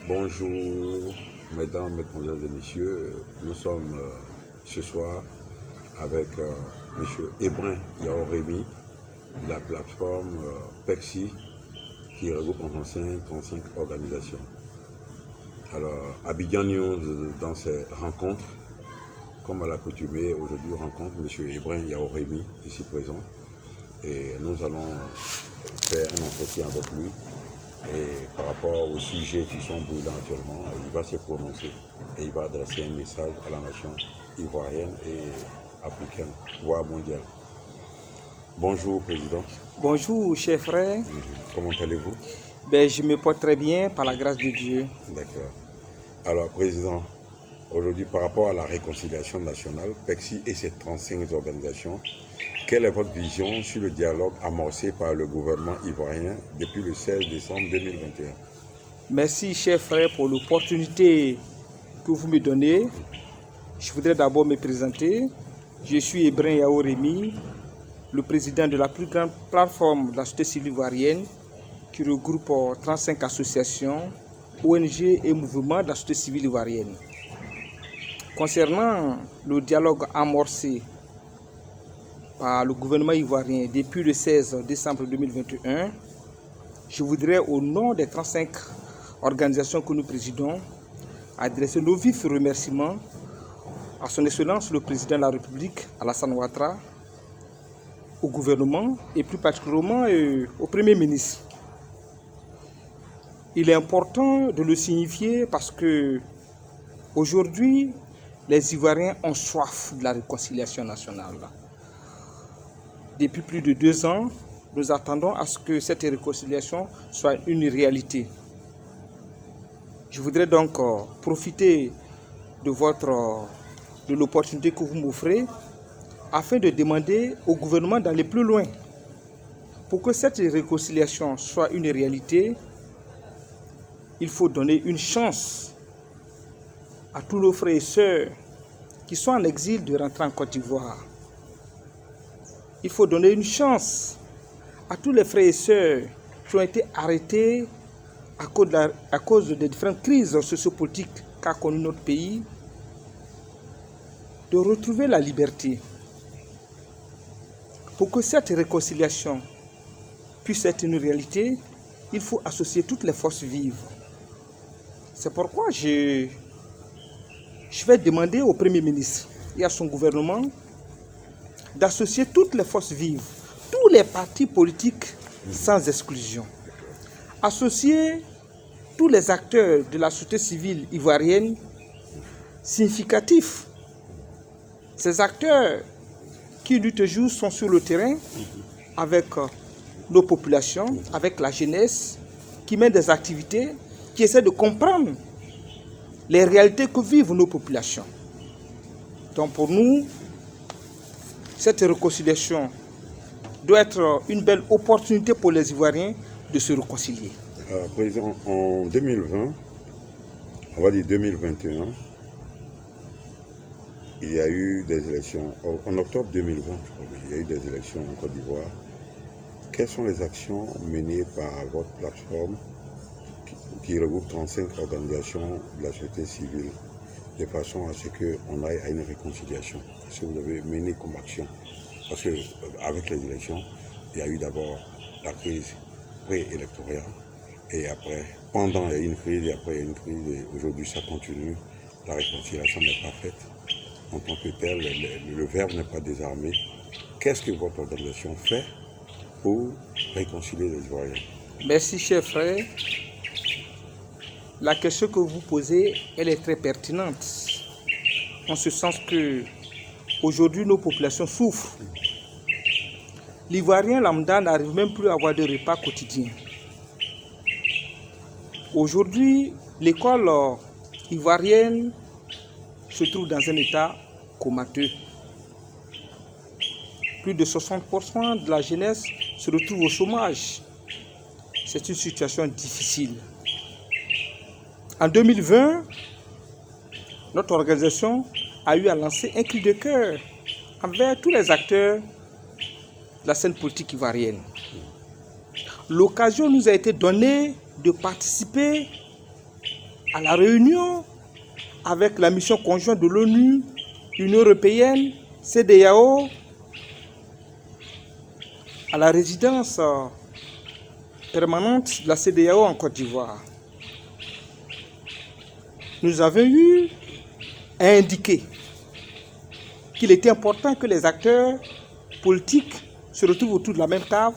Bonjour, mesdames, mesdemoiselles et messieurs. Nous sommes ce soir avec M. Ebrin Yaoremi de la plateforme PEXI qui regroupe en 35 organisations. Alors, Abidjan News, dans ces rencontres, comme à l'accoutumée, aujourd'hui on rencontre M. Ebrin Yaoremi, ici présent, et nous allons faire un entretien avec lui. Et par rapport aux sujets qui sont brûlants actuellement, il va se prononcer et il va adresser un message à la nation ivoirienne et africaine, voire mondiale. Bonjour, Président. Bonjour, cher frère. Comment allez-vous? Je me porte très bien par la grâce de Dieu. D'accord. Alors, Président, aujourd'hui, par rapport à la réconciliation nationale, PEXI et ses 35 organisations, quelle est votre vision sur le dialogue amorcé par le gouvernement ivoirien depuis le 16 décembre 2021? Merci, cher frère, pour l'opportunité que vous me donnez. Je voudrais d'abord me présenter. Je suis Ebrin Yaoremi, le président de la plus grande plateforme de la société civile ivoirienne qui regroupe 35 associations, ONG et mouvements de la société civile ivoirienne. Concernant le dialogue amorcé par le gouvernement ivoirien depuis le 16 décembre 2021, je voudrais, au nom des 35 organisations que nous présidons, adresser nos vifs remerciements à son Excellence le Président de la République, Alassane Ouattara, au gouvernement et plus particulièrement au Premier ministre. Il est important de le signifier parce que aujourd'hui, les Ivoiriens ont soif de la réconciliation nationale. Depuis plus de 2 ans, nous attendons à ce que cette réconciliation soit une réalité. Je voudrais donc profiter de l'opportunité que vous m'offrez afin de demander au gouvernement d'aller plus loin. Pour que cette réconciliation soit une réalité, il faut donner une chance à tous nos frères et sœurs qui sont en exil de rentrer en Côte d'Ivoire. Il faut donner une chance à tous les frères et sœurs qui ont été arrêtés à cause des différentes crises sociopolitiques qu'a connu notre pays, de retrouver la liberté. Pour que cette réconciliation puisse être une réalité, il faut associer toutes les forces vives. C'est pourquoi je vais demander au Premier ministre et à son gouvernement d'associer toutes les forces vives, tous les partis politiques sans exclusion. Associer tous les acteurs de la société civile ivoirienne significatifs. Ces acteurs qui nuit et jour sont sur le terrain avec nos populations, avec la jeunesse, qui mènent des activités, qui essaient de comprendre les réalités que vivent nos populations. Donc pour nous, cette réconciliation doit être une belle opportunité pour les Ivoiriens de se réconcilier. Président, en 2020, on va dire 2021, il y a eu des élections. En octobre 2020, il y a eu des élections en Côte d'Ivoire. Quelles sont les actions menées par votre plateforme qui regroupe 35 organisations de la société civile de façon à ce qu'on aille à une réconciliation? Qu'est-ce que vous avez mené comme action? Parce qu'avec les élections, il y a eu d'abord la crise préélectorale et après, pendant il y a eu une crise et après il y a eu une crise et aujourd'hui ça continue. La réconciliation n'est pas faite. En tant que tel, le verbe n'est pas désarmé. Qu'est-ce que votre organisation fait pour réconcilier les Ivoiriens? Merci, cher frère. La question que vous posez, elle est très pertinente. En ce sens que aujourd'hui, nos populations souffrent. L'Ivoirien lambda n'arrive même plus à avoir de repas quotidiens. Aujourd'hui, l'école ivoirienne se trouve dans un état comateux. Plus de 60% de la jeunesse se retrouve au chômage. C'est une situation difficile. En 2020, notre organisation a eu à lancer un cri de cœur envers tous les acteurs de la scène politique ivoirienne. L'occasion nous a été donnée de participer à la réunion avec la mission conjointe de l'ONU, Union européenne, CEDEAO, à la résidence permanente de la CEDEAO en Côte d'Ivoire. Nous avons eu à indiquer qu'il était important que les acteurs politiques se retrouvent autour de la même table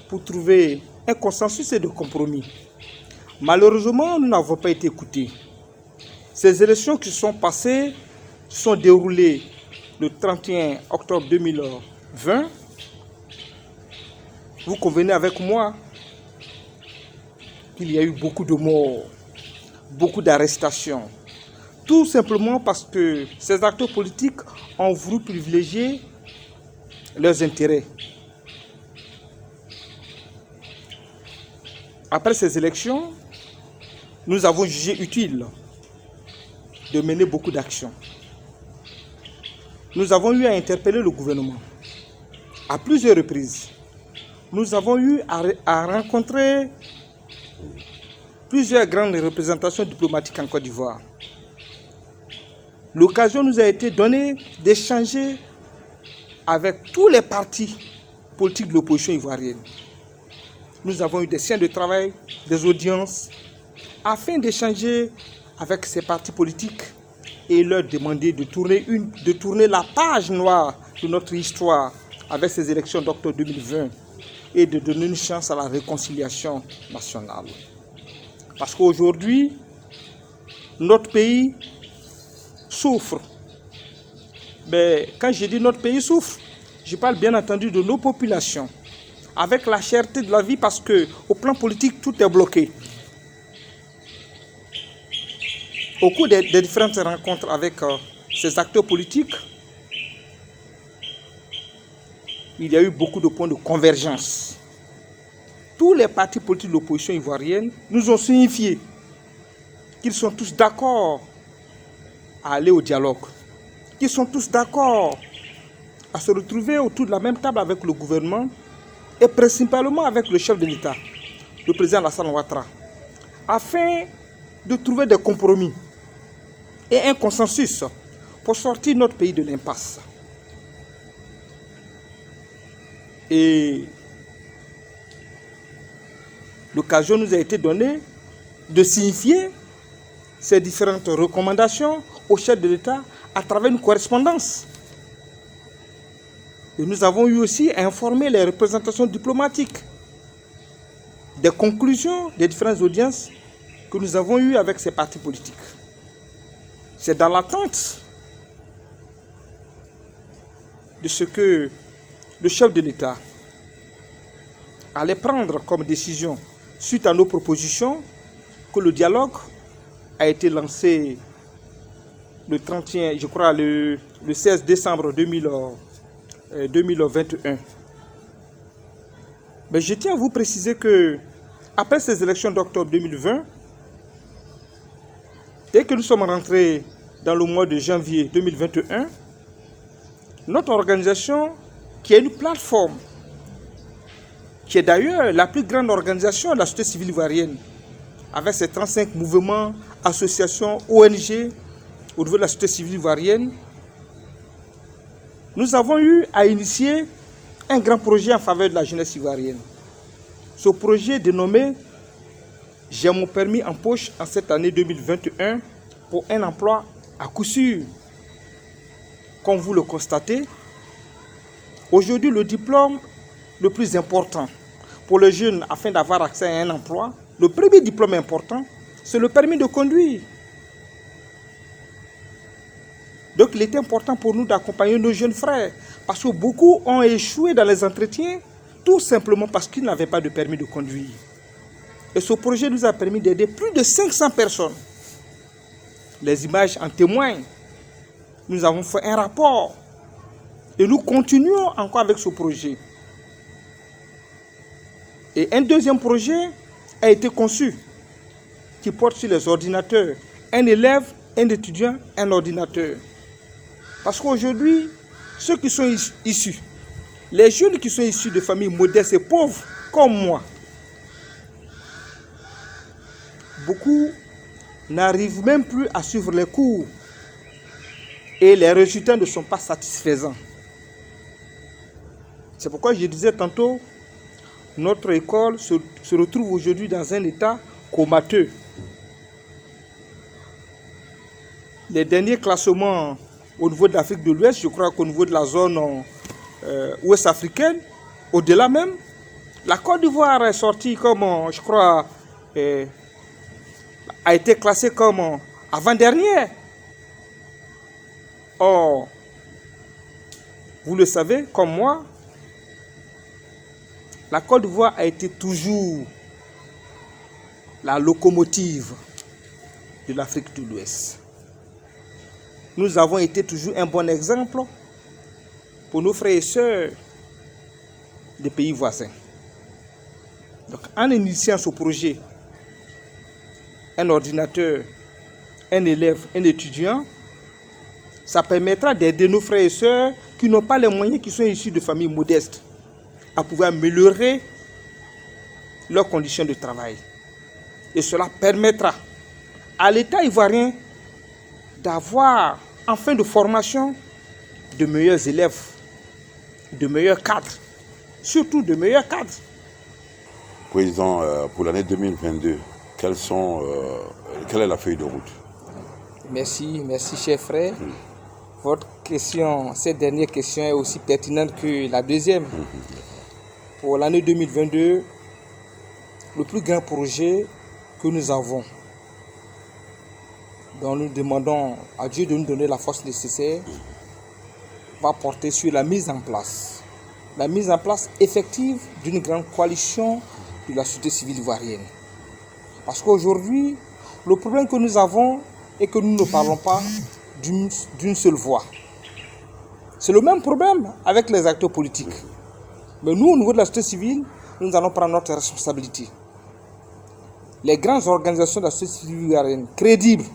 pour trouver un consensus et de compromis. Malheureusement, nous n'avons pas été écoutés. Ces élections qui sont passées sont déroulées le 31 octobre 2020. Vous convenez avec moi qu'il y a eu beaucoup de morts, beaucoup d'arrestations, tout simplement parce que ces acteurs politiques ont voulu privilégier leurs intérêts. Après ces élections, nous avons jugé utile de mener beaucoup d'actions. Nous avons eu à interpeller le gouvernement à plusieurs reprises. Nous avons eu à rencontrer plusieurs grandes représentations diplomatiques en Côte d'Ivoire. L'occasion nous a été donnée d'échanger avec tous les partis politiques de l'opposition ivoirienne. Nous avons eu des séances de travail, des audiences, afin d'échanger avec ces partis politiques et leur demander de tourner la page noire de notre histoire avec ces élections d'octobre 2020 et de donner une chance à la réconciliation nationale. Parce qu'aujourd'hui, notre pays souffre. Mais quand je dis notre pays souffre, je parle bien entendu de nos populations, avec la cherté de la vie, parce qu'au plan politique, tout est bloqué. Au cours des différentes rencontres avec ces acteurs politiques, il y a eu beaucoup de points de convergence. Tous les partis politiques de l'opposition ivoirienne nous ont signifié qu'ils sont tous d'accord à aller au dialogue, qu'ils sont tous d'accord à se retrouver autour de la même table avec le gouvernement et principalement avec le chef de l'État, le président Alassane Ouattara, afin de trouver des compromis et un consensus pour sortir notre pays de l'impasse. Et l'occasion nous a été donnée de signifier ces différentes recommandations au chef de l'État à travers une correspondance. Et nous avons eu aussi à informer les représentations diplomatiques des conclusions des différentes audiences que nous avons eues avec ces partis politiques. C'est dans l'attente de ce que le chef de l'État allait prendre comme décision suite à nos propositions que le dialogue a été lancé le 31, je crois, le 16 décembre 2021. Mais je tiens à vous préciser que après ces élections d'octobre 2020, dès que nous sommes rentrés dans le mois de janvier 2021, notre organisation, qui est une plateforme, qui est d'ailleurs la plus grande organisation de la société civile ivoirienne, avec ses 35 mouvements, associations, ONG, au niveau de la société civile ivoirienne, nous avons eu à initier un grand projet en faveur de la jeunesse ivoirienne. Ce projet dénommé « J'ai mon permis en poche en cette année 2021 pour un emploi à coup sûr ». Comme vous le constatez, aujourd'hui le diplôme le plus important pour les jeunes afin d'avoir accès à un emploi, le premier diplôme important, c'est le permis de conduire. Donc il est important pour nous d'accompagner nos jeunes frères, parce que beaucoup ont échoué dans les entretiens, tout simplement parce qu'ils n'avaient pas de permis de conduire. Et ce projet nous a permis d'aider plus de 500 personnes. Les images en témoignent. Nous avons fait un rapport et nous continuons encore avec ce projet. Et un deuxième projet a été conçu qui porte sur les ordinateurs. Un élève, un étudiant, un ordinateur. Parce qu'aujourd'hui, ceux qui sont issus, les jeunes qui sont issus de familles modestes et pauvres, comme moi, beaucoup n'arrivent même plus à suivre les cours et les résultats ne sont pas satisfaisants. C'est pourquoi je disais tantôt, notre école se retrouve aujourd'hui dans un état comateux. Les derniers classements au niveau de l'Afrique de l'Ouest, je crois qu'au niveau de la zone ouest africaine, au-delà même, la Côte d'Ivoire est sortie comme, je crois, a été classée comme avant-dernière. Or, vous le savez, comme moi, la Côte d'Ivoire a été toujours la locomotive de l'Afrique de l'Ouest. Nous avons été toujours un bon exemple pour nos frères et sœurs des pays voisins. Donc, en initiant ce projet, un ordinateur, un élève, un étudiant, ça permettra d'aider nos frères et sœurs qui n'ont pas les moyens, qui sont issus de familles modestes, à pouvoir améliorer leurs conditions de travail. Et cela permettra à l'État ivoirien d'avoir, en fin de formation, de meilleurs élèves, de meilleurs cadres, surtout de meilleurs cadres. Président, pour l'année 2022, quelle est la feuille de route? Merci cher frère. Votre question, cette dernière question est aussi pertinente que la deuxième. Pour l'année 2022, le plus grand projet que nous avons, dont nous demandons à Dieu de nous donner la force nécessaire, va porter sur la mise en place effective d'une grande coalition de la société civile ivoirienne. Parce qu'aujourd'hui, le problème que nous avons est que nous ne parlons pas d'une seule voix. C'est le même problème avec les acteurs politiques. Mais nous, au niveau de la société civile, nous allons prendre notre responsabilité. Les grandes organisations de la société civile ivoirienne, crédibles,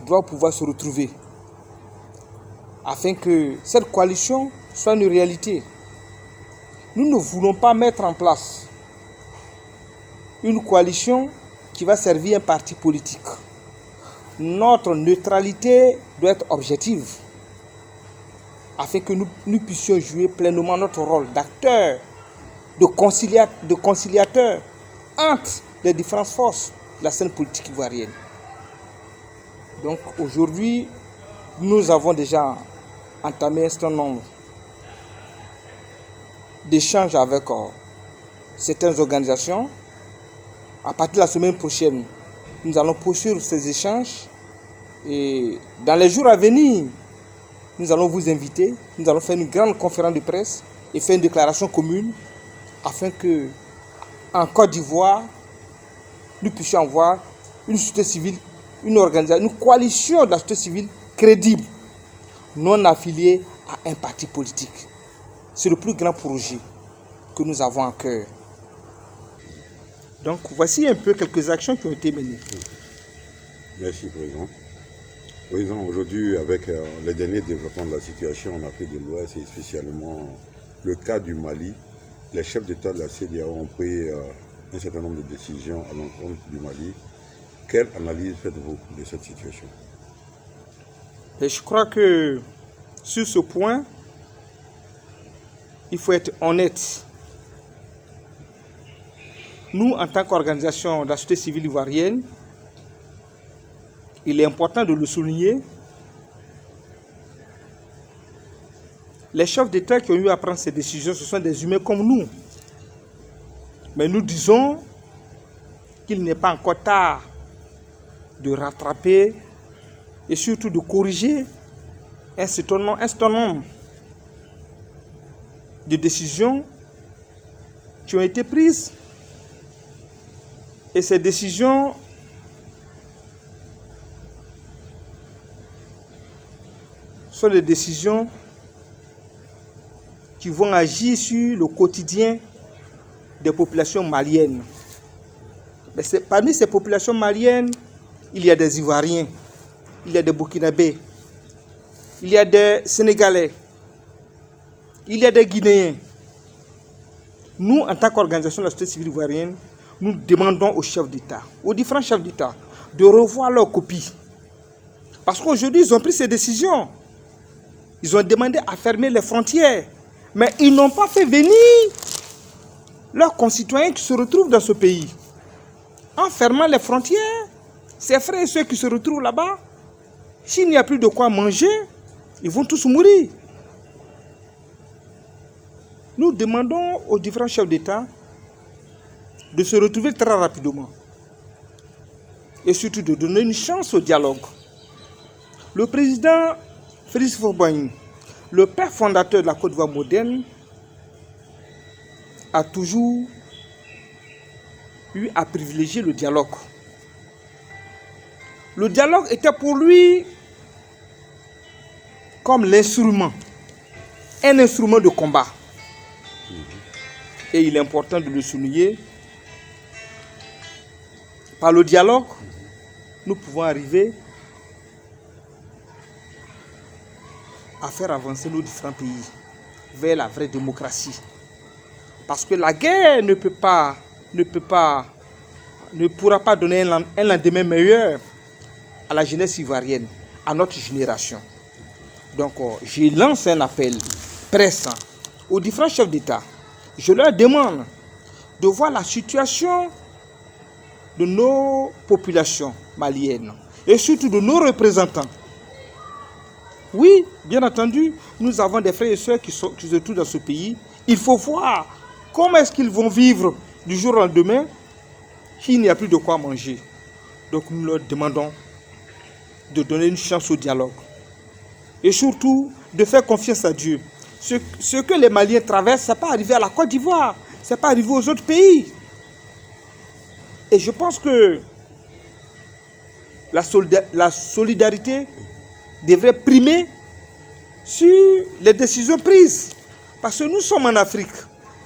doivent pouvoir se retrouver afin que cette coalition soit une réalité. Nous ne voulons pas mettre en place une coalition qui va servir un parti politique. Notre neutralité doit être objective afin que nous puissions jouer pleinement notre rôle d'acteur, de conciliateur entre les différentes forces de la scène politique ivoirienne. Donc aujourd'hui, nous avons déjà entamé un certain nombre d'échanges avec certaines organisations. À partir de la semaine prochaine, nous allons poursuivre ces échanges et dans les jours à venir, nous allons vous inviter, nous allons faire une grande conférence de presse et faire une déclaration commune afin que, en Côte d'Ivoire, nous puissions avoir une société civile, une organisation, une coalition de la société civile crédible, non affiliée à un parti politique. C'est le plus grand projet que nous avons à cœur. Donc, voici un peu quelques actions qui ont été menées. Merci, Président. Président, aujourd'hui, avec les derniers développements de la situation en Afrique de l'Ouest et spécialement le cas du Mali, les chefs d'État de la CEDEAO ont pris un certain nombre de décisions à l'encontre du Mali. Quelle analyse faites-vous de cette situation? Et je crois que sur ce point, il faut être honnête. Nous, en tant qu'organisation de la société civile ivoirienne, il est important de le souligner, les chefs d'État qui ont eu à prendre ces décisions, ce sont des humains comme nous. Mais nous disons qu'il n'est pas encore tard de rattraper et surtout de corriger un certain nombre de décisions qui ont été prises. Et ces décisions sont des décisions qui vont agir sur le quotidien des populations maliennes. Mais parmi ces populations maliennes, il y a des Ivoiriens, il y a des Burkinabés, il y a des Sénégalais, il y a des Guinéens. Nous, en tant qu'organisation de la société civile ivoirienne, nous demandons aux chefs d'État, aux différents chefs d'État, de revoir leur copie. Parce qu'aujourd'hui, ils ont pris ces décisions. Ils ont demandé à fermer les frontières. Mais ils n'ont pas fait venir leurs concitoyens qui se retrouvent dans ce pays. En fermant les frontières, ces frères et ceux qui se retrouvent là-bas, s'il n'y a plus de quoi manger, ils vont tous mourir. Nous demandons aux différents chefs d'État de se retrouver très rapidement et surtout de donner une chance au dialogue. Le président Félix Houphouët-Boigny, le père fondateur de la Côte d'Ivoire moderne, a toujours eu à privilégier le dialogue. Le dialogue était pour lui comme l'instrument, un instrument de combat. Et il est important de le souligner. Par le dialogue, nous pouvons arriver à faire avancer nos différents pays vers la vraie démocratie. Parce que la guerre ne pourra pas donner un lendemain meilleur à la jeunesse ivoirienne, à notre génération. Donc, je lance un appel pressant aux différents chefs d'État. Je leur demande de voir la situation de nos populations maliennes et surtout de nos représentants. Oui, bien entendu, nous avons des frères et sœurs qui se trouvent dans ce pays. Il faut voir comment est-ce qu'ils vont vivre du jour au lendemain s'il n'y a plus de quoi manger. Donc nous leur demandons de donner une chance au dialogue et surtout de faire confiance à Dieu. Ce que les Maliens traversent, ce n'est pas arrivé à la Côte d'Ivoire, ce n'est pas arrivé aux autres pays. Et je pense que la solidarité devrait primer sur les décisions prises. Parce que nous sommes en Afrique.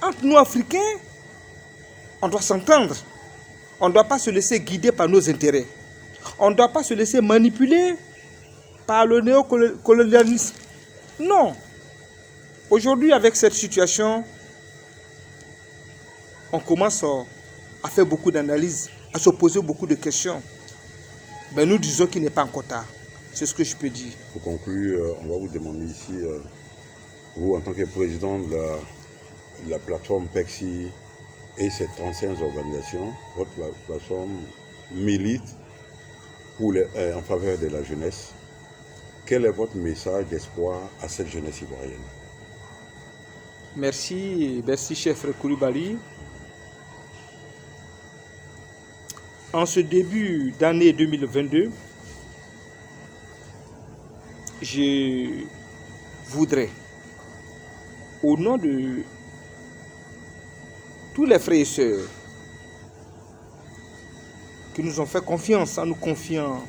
Entre nous, Africains, on doit s'entendre. On ne doit pas se laisser guider par nos intérêts. On ne doit pas se laisser manipuler par le néocolonialisme. Non. Aujourd'hui, avec cette situation, on commence à faire beaucoup d'analyses, à se poser beaucoup de questions. Mais nous disons qu'il n'est pas encore tard. C'est ce que je peux dire. Pour conclure, on va vous demander ici, vous en tant que président de la plateforme PEXI et ses 35 organisations, votre plateforme milite en faveur de la jeunesse. Quel est votre message d'espoir à cette jeunesse ivoirienne? Merci chef Koulibaly. En ce début d'année 2022, je voudrais, au nom de tous les frères et sœurs qui nous ont fait confiance en nous confiant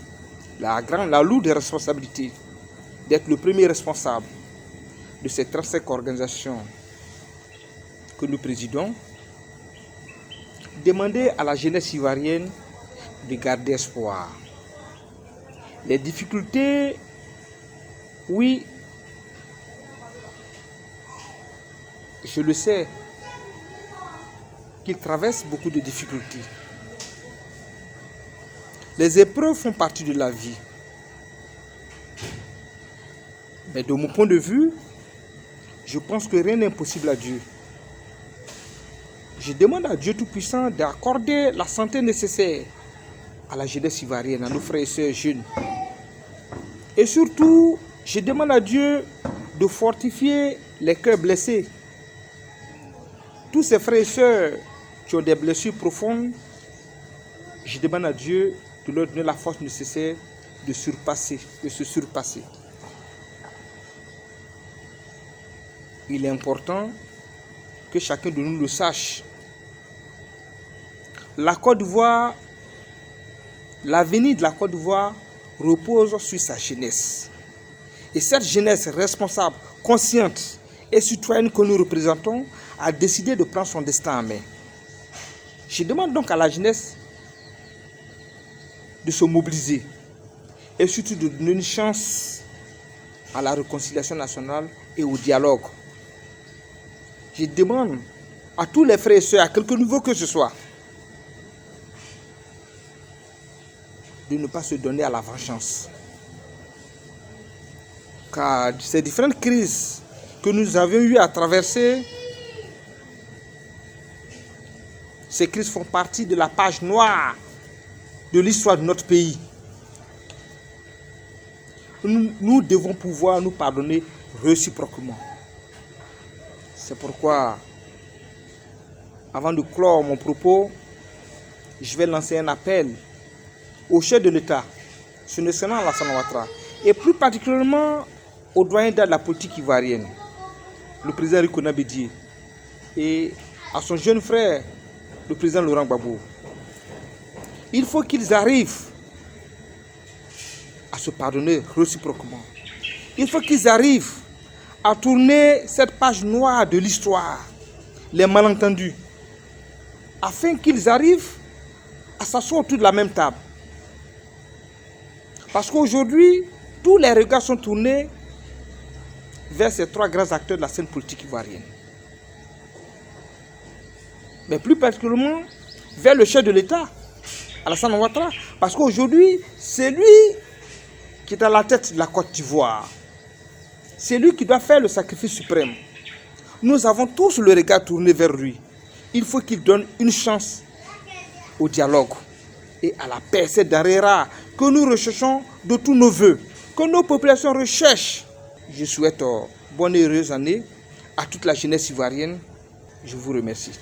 la lourde responsabilité d'être le premier responsable de ces 35 organisations que nous présidons, demander à la jeunesse ivoirienne de garder espoir. Les difficultés, oui, je le sais, qu'ils traversent beaucoup de difficultés. Les épreuves font partie de la vie. Mais de mon point de vue, je pense que rien n'est impossible à Dieu. Je demande à Dieu Tout-Puissant d'accorder la santé nécessaire à la jeunesse ivoirienne, à nos frères et sœurs jeunes. Et surtout, je demande à Dieu de fortifier les cœurs blessés. Tous ces frères et sœurs qui ont des blessures profondes, je demande à Dieu de leur donner la force nécessaire de se surpasser. Il est important que chacun de nous le sache. La Côte d'Ivoire, l'avenir de la Côte d'Ivoire repose sur sa jeunesse. Et cette jeunesse responsable, consciente et citoyenne que nous représentons a décidé de prendre son destin en main. Je demande donc à la jeunesse de se mobiliser et surtout de donner une chance à la réconciliation nationale et au dialogue. Je demande à tous les frères et sœurs, à quelque niveau que ce soit, de ne pas se donner à la vengeance. Car ces différentes crises que nous avions eu à traverser, ces crises font partie de la page noire de l'histoire de notre pays. Nous devons pouvoir nous pardonner réciproquement. C'est pourquoi, avant de clore mon propos, je vais lancer un appel au chef de l'État, son excellence Alassane Ouattara, et plus particulièrement au doyen de la politique ivoirienne, le président Rikona Bédié, et à son jeune frère, le président Laurent Gbagbo. Il faut qu'ils arrivent à se pardonner réciproquement. Il faut qu'ils arrivent à tourner cette page noire de l'histoire, les malentendus, afin qu'ils arrivent à s'asseoir autour de la même table. Parce qu'aujourd'hui, tous les regards sont tournés vers ces trois grands acteurs de la scène politique ivoirienne. Mais plus particulièrement vers le chef de l'État, Alassane Ouattara, parce qu'aujourd'hui, c'est lui qui est à la tête de la Côte d'Ivoire. C'est lui qui doit faire le sacrifice suprême. Nous avons tous le regard tourné vers lui. Il faut qu'il donne une chance au dialogue et à la paix. C'est denrée rare que nous recherchons de tous nos voeux, que nos populations recherchent. Je souhaite bonne et heureuse année à toute la jeunesse ivoirienne. Je vous remercie.